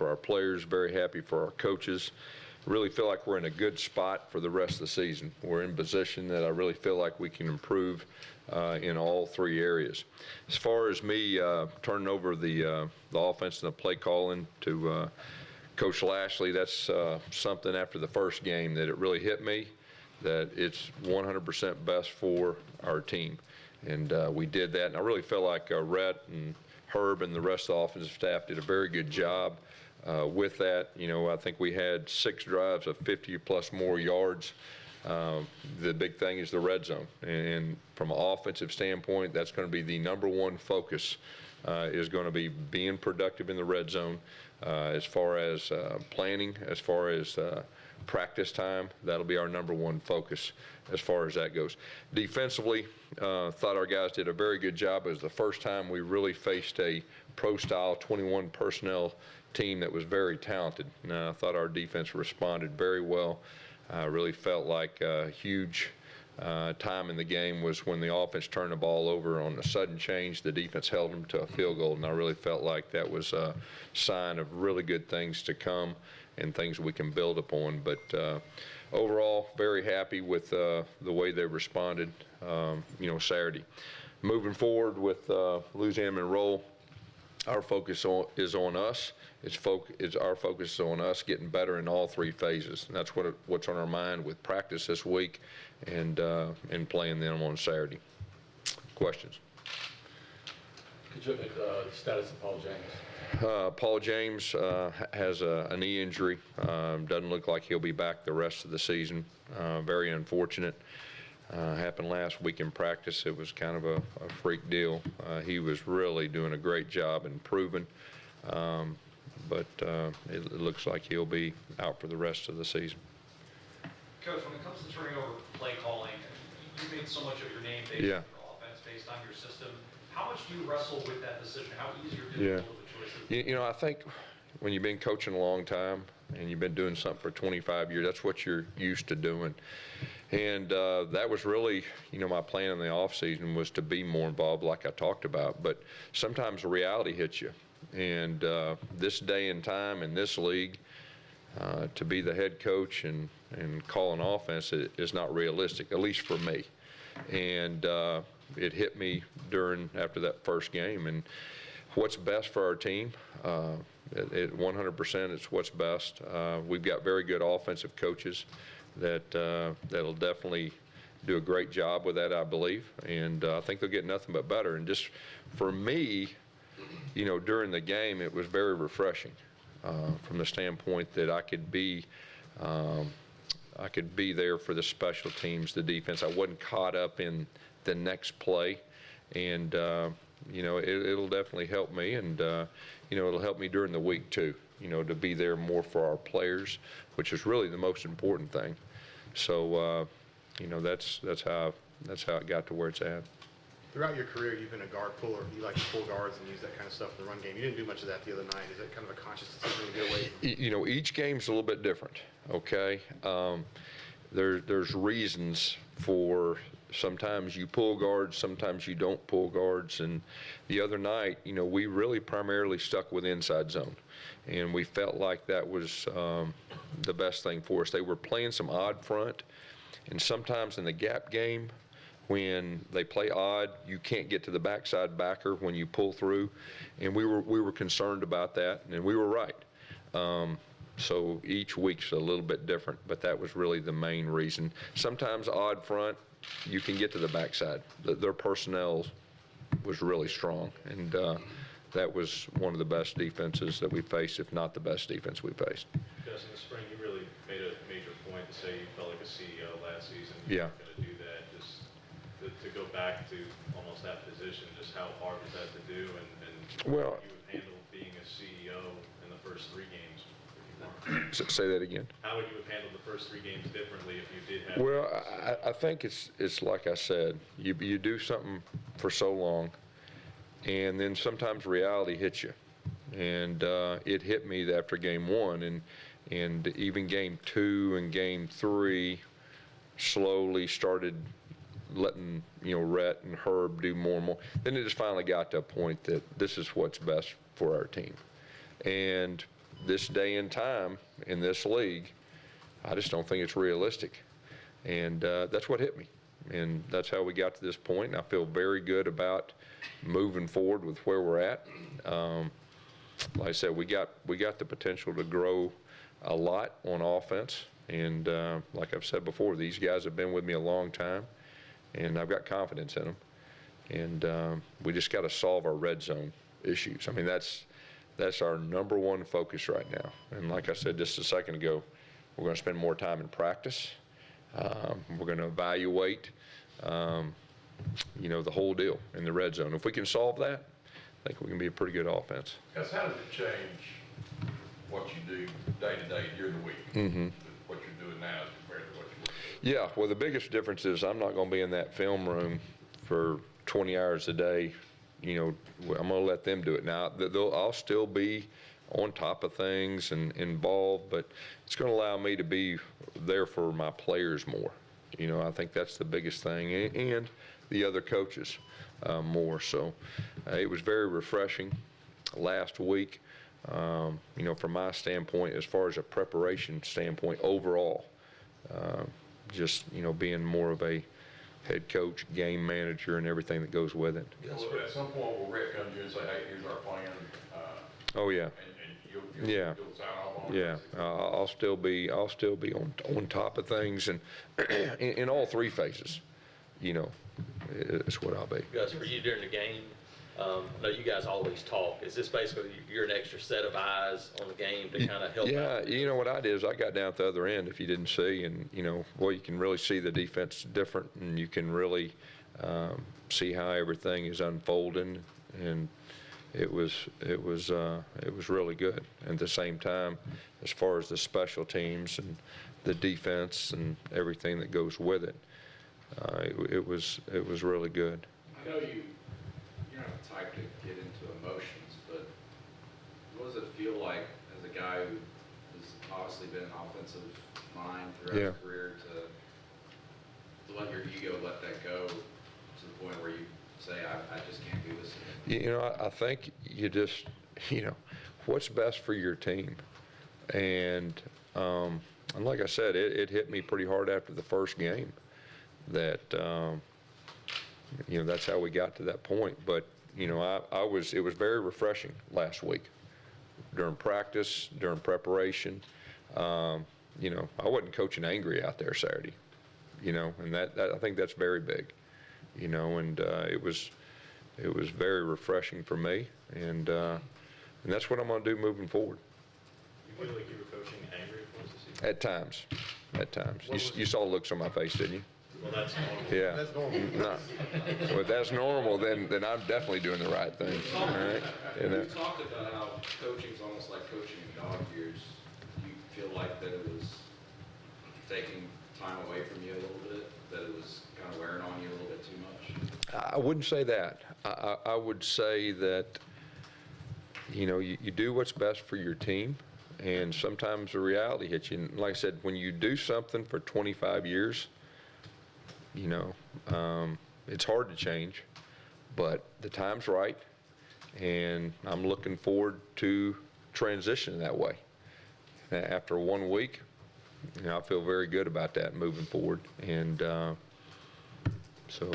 for our players, very happy for our coaches. Really feel like we're in a good spot for the rest of the season. We're in position that I really feel like we can improve in all three areas. As far as me turning over the offense and the play calling to Coach Lashley, that's something after the first game that it really hit me that it's 100% best for our team. And we did that, and I really feel like Rhett and Herb and the rest of the offensive staff did a very good job with that. You know, I think we had 6 drives of 50+ more yards. The big thing is the red zone, and from an offensive standpoint, that's going to be the #1 focus. Is going to be being productive in the red zone. As far as planning, as far as practice time, that'll be our #1 focus as far as that goes. Defensively, thought our guys did a very good job. It was the first time we really faced a pro-style 21 personnel team that was very talented. And I thought our defense responded very well. I really felt like a huge time in the game was when the offense turned the ball over on a sudden change. The defense held them to a field goal, and I really felt like that was a sign of really good things to come and things we can build upon. But overall, very happy with the way they responded, Saturday. Moving forward with Louisiana Monroe, our focus is on us. Our focus is on us getting better in all 3 phases, and that's what's on our mind with practice this week and playing them on Saturday. Questions? Could you look at the status of Paul James? Paul James has a knee injury. Doesn't look like he'll be back the rest of the season. Very unfortunate. Happened last week in practice. It was kind of a freak deal. He was really doing a great job improving, but it looks like he'll be out for the rest of the season. Coach, when it comes to turning over play calling, you made so much of your name based on your offense, based on your system. How much do you wrestle with that decision? How easy or difficult are the choices? I think when you've been coaching a long time and you've been doing something for 25 years, that's what you're used to doing. And that was really, my plan in the off season was to be more involved like I talked about. But sometimes the reality hits you. And this day and time in this league, to be the head coach and call an offense is not realistic, at least for me. And it hit me after that first game. And what's best for our team, 100% it's what's best. We've got very good offensive coaches that'll definitely do a great job with that, I believe, and I think they'll get nothing but better. And just for me, during the game, it was very refreshing from the standpoint that I could be there for the special teams, the defense. I wasn't caught up in the next play, and it'll definitely help me, and it'll help me during the week too. To be there more for our players, which is really the most important thing. So, that's how it got to where it's at. Throughout your career, you've been a guard puller. You like to pull guards and use that kind of stuff in the run game. You didn't do much of that the other night. Is that kind of a conscious decision to get away? Each game's a little bit different. Okay, there's reasons for. Sometimes you pull guards, sometimes you don't pull guards. And the other night, we really primarily stuck with inside zone. And we felt like that was the best thing for us. They were playing some odd front. And sometimes in the gap game, when they play odd, you can't get to the backside backer when you pull through. And we were concerned about that, and we were right. So each week's a little bit different, but that was really the main reason. Sometimes odd front, you can get to the backside. Their personnel was really strong, and that was one of the best defenses that we faced, if not the best defense we faced. Gus, in the spring, you really made a major point to say you felt like a CEO last season. You weren't going to do that. Just to go back to almost that position, just how hard was that to do, and how you would handle being a CEO in the first 3 games? Say that again. How would you have handled the first 3 games differently if you did have? Well, I think it's like I said, you do something for so long, and then sometimes reality hits you, and it hit me after game 1, and even game 2 and game 3 slowly started letting Rhett and Herb do more and more. Then it just finally got to a point that this is what's best for our team, and this day and time in this league, I just don't think it's realistic. And that's what hit me. And that's how we got to this point. And I feel very good about moving forward with where we're at. Like I said, we got the potential to grow a lot on offense. And like I've said before, these guys have been with me a long time, and I've got confidence in them. And we just got to solve our red zone issues. I mean, that's our number one focus right now. And like I said just a second ago, we're going to spend more time in practice. We're going to evaluate, the whole deal in the red zone. If we can solve that, I think we can be a pretty good offense. Gus, how does it change what you do day to day during the week? Mm-hmm. What you're doing now compared to what you were Yeah, doing? well, the biggest difference is I'm not going to be in that film room for 20 hours a day. I'm going to let them do it. Now, I'll still be on top of things and involved, but it's going to allow me to be there for my players more. I think that's the biggest thing, and the other coaches more. So it was very refreshing last week, from my standpoint, as far as a preparation standpoint overall, just, being more of a head coach, game manager, and everything that goes with it. Well, at some point, will Rick come to you and say, hey, here's our plan? Oh, yeah. And you'll Yeah. sign off on it? Yeah, I'll still be on top of things, and in all three phases, is what I'll be. Gus, for you during the game, I know you guys always talk. Is this basically you're an extra set of eyes on the game to kind of help out? Yeah, what I did is I got down at the other end, if you didn't see, and you can really see the defense different, and you can really see how everything is unfolding, and it was really good. And at the same time, as far as the special teams and the defense and everything that goes with it, it was really good. I know you're not the type to get into emotions, but what does it feel like as a guy who has obviously been an offensive mind throughout his career to let your ego let that go to the point where you say, I just can't do this anymore? I think you just, what's best for your team. And like I said, it hit me pretty hard after the first game that, that's how we got to that point. But, it was very refreshing last week during practice, during preparation. I wasn't coaching angry out there Saturday, and that I think that's very big. And it was very refreshing for me, and that's what I'm going to do moving forward. You feel like you were coaching angry towards the season? At times. You saw looks on my face, didn't you? Well, that's normal. Yeah. That's normal. No. Well, if that's normal, then I'm definitely doing the right thing. All right. You talked about how coaching's almost like coaching in dog years. Do you feel like that it was taking time away from you a little bit, that it was kind of wearing on you a little bit too much? I wouldn't say that. I would say that, you do what's best for your team, and sometimes the reality hits you. And like I said, when you do something for 25 years, it's hard to change, but the time's right, and I'm looking forward to transitioning that way. After 1 week, I feel very good about that moving forward, and so.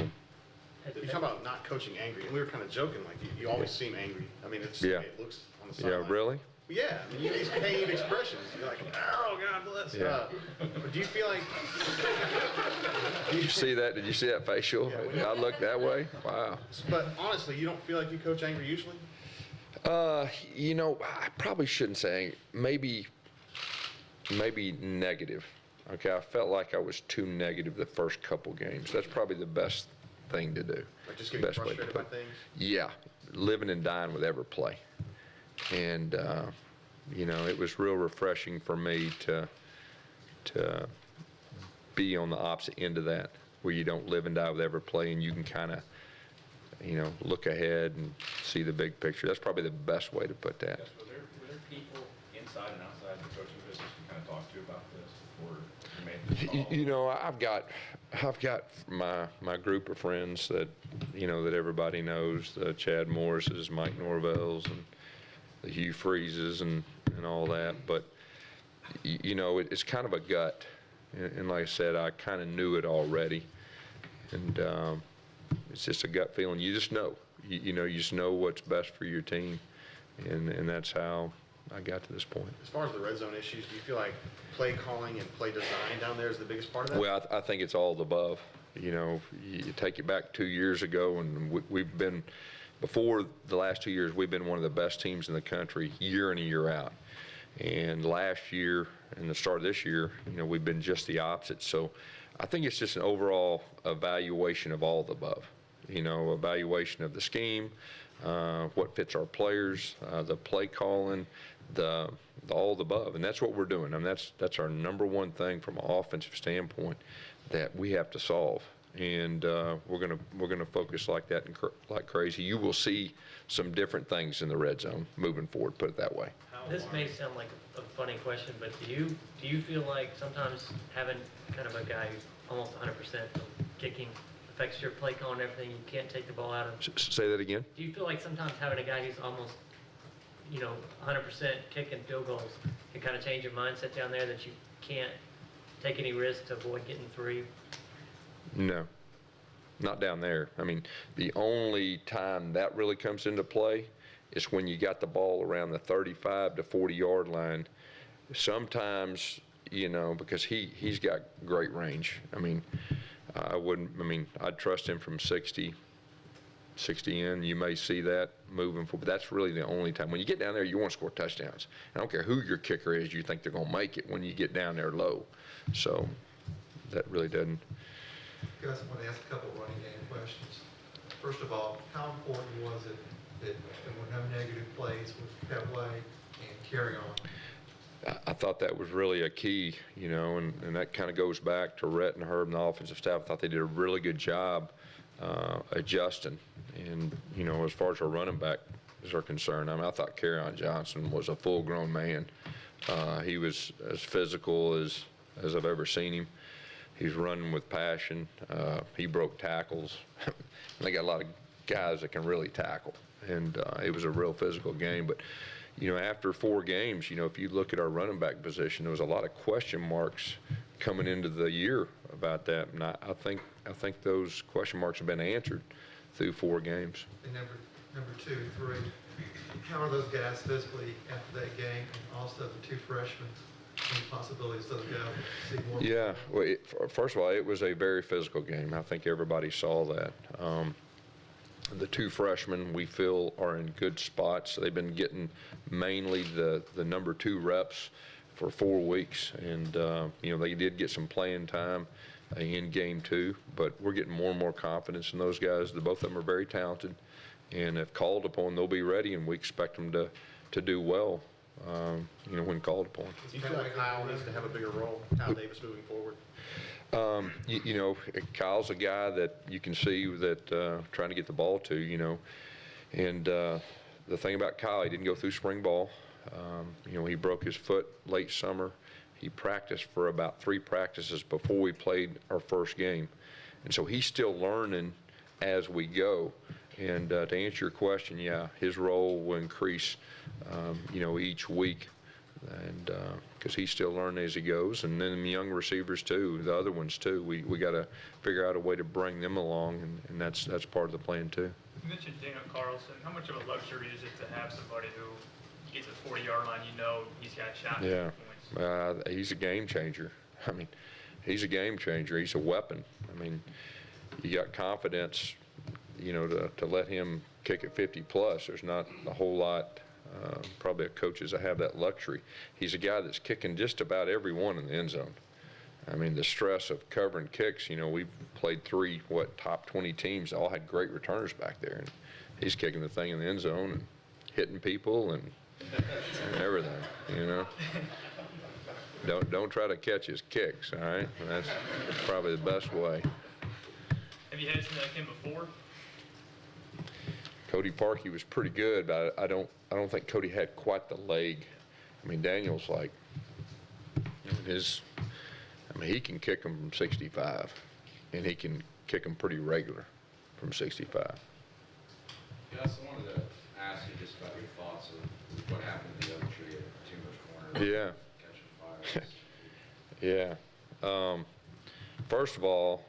You talk about not coaching angry, and we were kind of joking, like you always seem angry. I mean, it's Yeah. it looks on the sideline. Yeah, really? Yeah, I mean, you have these pained expressions. You're like, oh, God bless. Yeah. But do you feel like? Did you see that? Did you see that facial? Yeah. I look that way? Wow. But honestly, you don't feel like you coach angry usually? I probably shouldn't say maybe negative. Okay, I felt like I was too negative the first couple games. That's probably the best thing to do. Like just getting Best way to frustrated by put it. things? Yeah, living and dying with every play. And, it was real refreshing for me to be on the opposite end of that, where you don't live and die with every play, and you can kind of, look ahead and see the big picture. That's probably the best way to put that. Yes, were there people inside and outside the coaching business you kind of talked to about this before you made this call? I've got my group of friends that, that everybody knows, the Chad Morrises, Mike Norvells, and the Hugh Freezes, and, and all that. But, you know, it's kind of a gut. And like I said, I kind of knew it already. And it's just a gut feeling. You just know. You know, you just know what's best for your team. And that's how I got to this point. As far as the red zone issues, do you feel like play calling and play design down there is the biggest part of that? Well, I think it's all the above. You know, you take it back 2 years ago, and we've been, before the last 2 years, we've been one of the best teams in the country year in and year out. And last year and the start of this year, you know, we've been just the opposite. So I think it's just an overall evaluation of all the above. You know, evaluation of the scheme, what fits our players, the play calling, the all the above, and that's what we're doing. I mean, that's our number one thing from an offensive standpoint that we have to solve, and we're gonna focus like that and like crazy. You will see some different things in the red zone moving forward. Put it that way. This may sound like a funny question, but do you feel like sometimes having kind of a guy who's almost 100% of kicking affects your play calling and everything? You can't take the ball out of. Say that again. Do you feel like sometimes having a guy who's almost, you know, 100% kicking field goals can kind of change your mindset down there that you can't take any risks to avoid getting 3? No, not down there. I mean, the only time that really comes into play is when you got the ball around the 35 to 40 yard line. Sometimes, you know, because he's got great range. I mean, I'd trust him from 60 in. You may see that moving forward, but that's really the only time. When you get down there, you want to score touchdowns. I don't care who your kicker is, you think they're going to make it when you get down there low. So that really doesn't. Gus, I want to ask a couple of running game questions. First of all, how important was it that there were no negative plays with Petway and carry on? I thought that was really a key, you know, and that kind of goes back to Rhett and Herb and the offensive staff. I thought they did a really good job adjusting. And, you know, as far as our running back are concerned, I mean, I thought Kerryon Johnson was a full-grown man. He was as physical as I've ever seen him. He's running with passion. He broke tackles. They got a lot of guys that can really tackle. And it was a real physical game. But, you know, after 4 games, you know, if you look at our running back position, there was a lot of question marks coming into the year about that. And I think those question marks have been answered through 4 games. And number 2 and 3, how are those guys physically after that game? And also the 2 freshmen, any possibilities those guys will see more? Yeah, well, first of all, it was a very physical game. I think everybody saw that. The 2 freshmen we feel are in good spots. They've been getting mainly the number 2 reps for 4 weeks, and you know, they did get some playing time in game 2, but we're getting more and more confidence in those guys. Both of them are very talented, and if called upon, they'll be ready, and we expect them to do well, you know, when called upon. Do you feel like Kyle needs to have a bigger role, Kyle Davis, moving forward? You know, Kyle's a guy that you can see that trying to get the ball to, you know, and the thing about Kyle, he didn't go through spring ball. You know, he broke his foot late summer. He practiced for about 3 practices before we played our first game, and so he's still learning as we go. And to answer your question, yeah, his role will increase, you know, each week. And because he's still learning as he goes, and then the young receivers too, the other ones too. We got to figure out a way to bring them along, and that's part of the plan too. You mentioned Daniel Carlson. How much of a luxury is it to have somebody who gets a 40-yard line? You know, he's got shot. Yeah, he's a game changer. I mean, he's a game changer. He's a weapon. I mean, you got confidence, you know, to let him kick at 50 plus. There's not a whole lot. Probably coaches that have that luxury. He's a guy that's kicking just about every one in the end zone. I mean, the stress of covering kicks, you know, we've played 3, top 20 teams, all had great returners back there. And he's kicking the thing in the end zone and hitting people and everything, you know. Don't try to catch his kicks, all right? That's probably the best way. Have you had something like him before? Cody Parkey was pretty good, but I don't think Cody had quite the leg. I mean, Daniel's like, he can kick them from 65, and he can kick them pretty regular from 65. Gus, I wanted to ask you just about your thoughts of what happened to the other tree at 2 Yeah. catching fires. Yeah. First of all,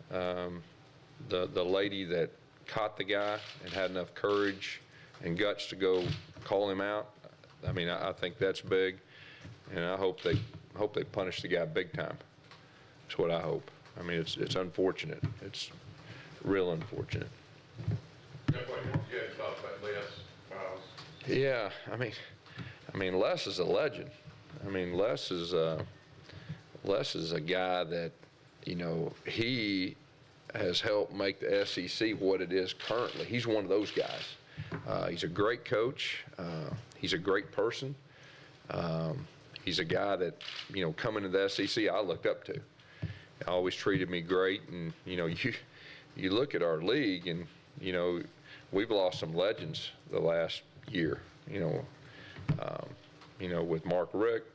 the lady that caught the guy and had enough courage and guts to go call him out, I mean, I think that's big, and I hope they punish the guy big time. That's what I hope. I mean, it's unfortunate. It's real unfortunate. Jeff, what you had thought about Les Miles? Yeah, I mean, Les is a legend. I mean, Les is a guy that, you know, he has helped make the SEC what it is currently. He's one of those guys. He's a great coach. He's a great person. He's a guy that, you know, coming to the SEC, I looked up to. Always treated me great, and you know, you look at our league, and you know, we've lost some legends the last year. You know, with Mark Richt,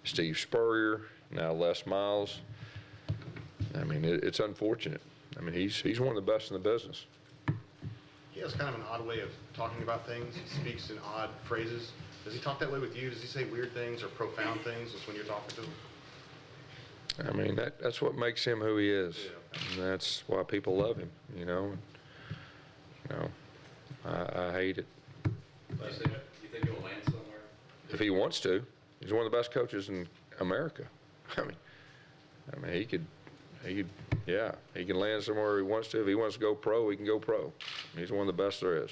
Steve Spurrier, now Les Miles. I mean, it's unfortunate. I mean, he's one of the best in the business. He has kind of an odd way of talking about things. He speaks in odd phrases. Does he talk that way with you? Does he say weird things or profound things just when you're talking to him? I mean, that's what makes him who he is. And that's why people love him, you know. I hate it. You think he'll land somewhere? If he wants to, he's one of the best coaches in America. I mean, he could, yeah, he can land somewhere he wants to. If he wants to go pro, he can go pro. He's one of the best there is.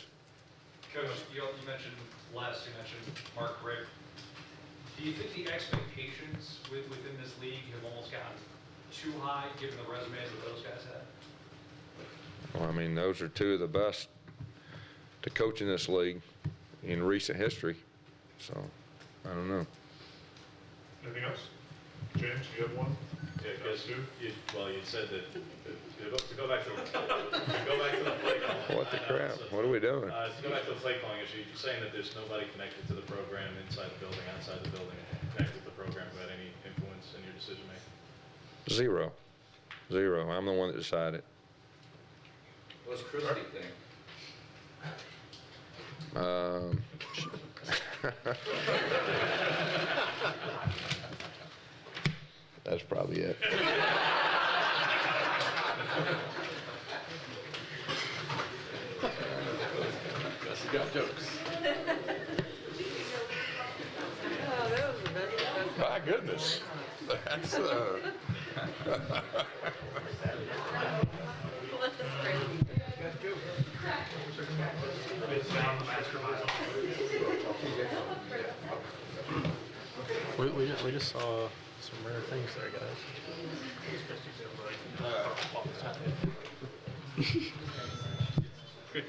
Coach, you mentioned Les, you mentioned Mark Richt. Do you think the expectations within this league have almost gotten too high, given the resumes that those guys had? Well, I mean, those are two of the best to coach in this league in recent history. So, I don't know. Anything else? James, you have one? Yeah, Gus, you said that, to go back to the play calling. What the crap? What are we doing? To go back to the play calling issue, you're saying that there's nobody connected to the program inside the building, outside the building, connected to the program who had any influence in your decision making? Zero. I'm the one that decided. What's Christie think? That's probably it. Gus got jokes. My goodness. That's We just saw some rare things there, guys. Good.